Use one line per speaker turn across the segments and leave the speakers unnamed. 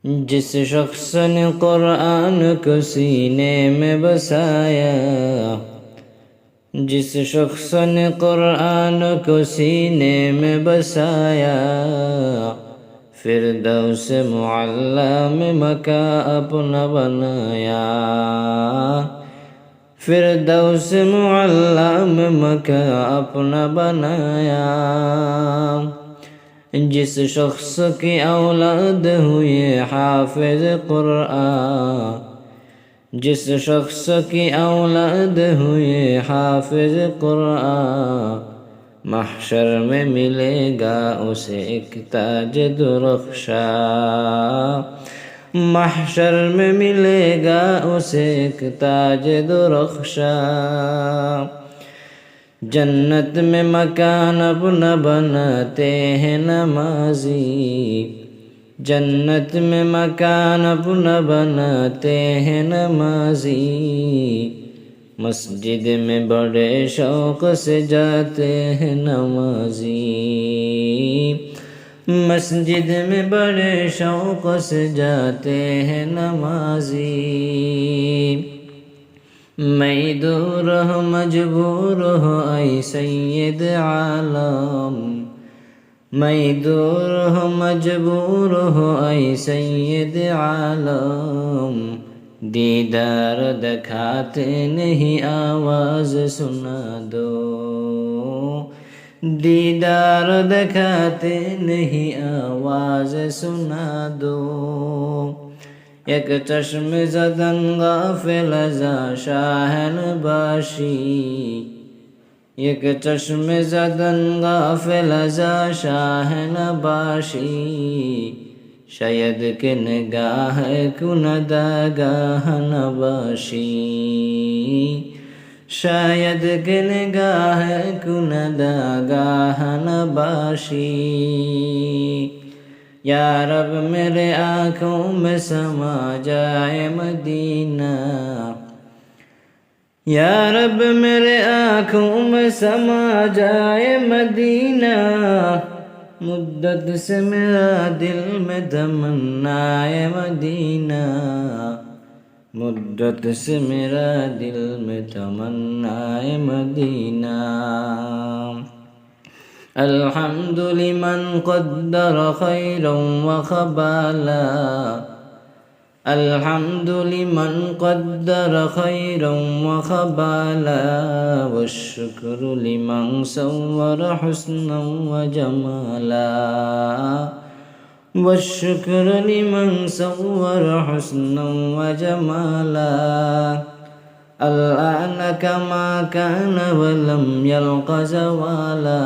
जिस शख्स ने कुरान को सीने में बसाया, जिस शख्स ने कुरान को सीने में बसाया, फिरदौस मुअल्ला में मका अपना बनाया, फिरदौस मुअल्ला में मका अपना बनाया। जिस शख्स की औलाद हुई हाफिज कुरान, जिस शख्स की औलाद हुई हाफिज कुरान, महशर में मिलेगा उसे एक ताज दुरख्शा, महशर में मिलेगा उसे एक ताज दुरख्शा। जन्नत में मकान अपना बनाते हैं नमाजी, जन्नत में मकान अपना बनाते हैं नमाजी। मस्जिद में बड़े शौक़ से जाते हैं नमाजी, मस्जिद में बड़े शौक़ से जाते हैं नमाजी। मैं दूर हो मजबूर हो ऐ सैयद आलम, मैं दूर हो मजबूर हो ऐ सैयद आलम। दीदार दिखाते नहीं आवाज़ सुना दो, दीदार दिखाते नहीं आवाज़ सुना दो। एक चश्म ज़दन गाफिल ज़ा शाहन बाशी, एक चश्म ज़दन गाफिल ज़ा शाहन बाशी। शायद के निगाह कुनदा गाहन बाशी, शायद के निगाह कुनदा गाहन बाशी। या रब मेरे आँखों में समा जाए मदीना, या रब मेरे आँखों में समा जाए मदीना। मुद्दत से मेरा दिल में तमन्नाए मदीना, मुद्दत से मेरा दिल में तमन्नाए मदीना। अल्हम्दु लिमन क़द्दर खैरन व ख़बाला, अल्हम्दु लिमन क़द्दर खैरन व ख़बाला। वश्शुक्रु लिमन सव्वर हुस्नन व जमाला, वश्शुक्रु लिमन सव्वर हुस्नन व जमाला। अल-आन कमा कान वलम यल्क़ ज़वाला,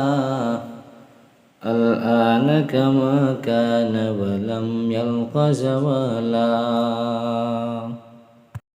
अल-आन कमा कान वलम यल्क़ ज़वाला।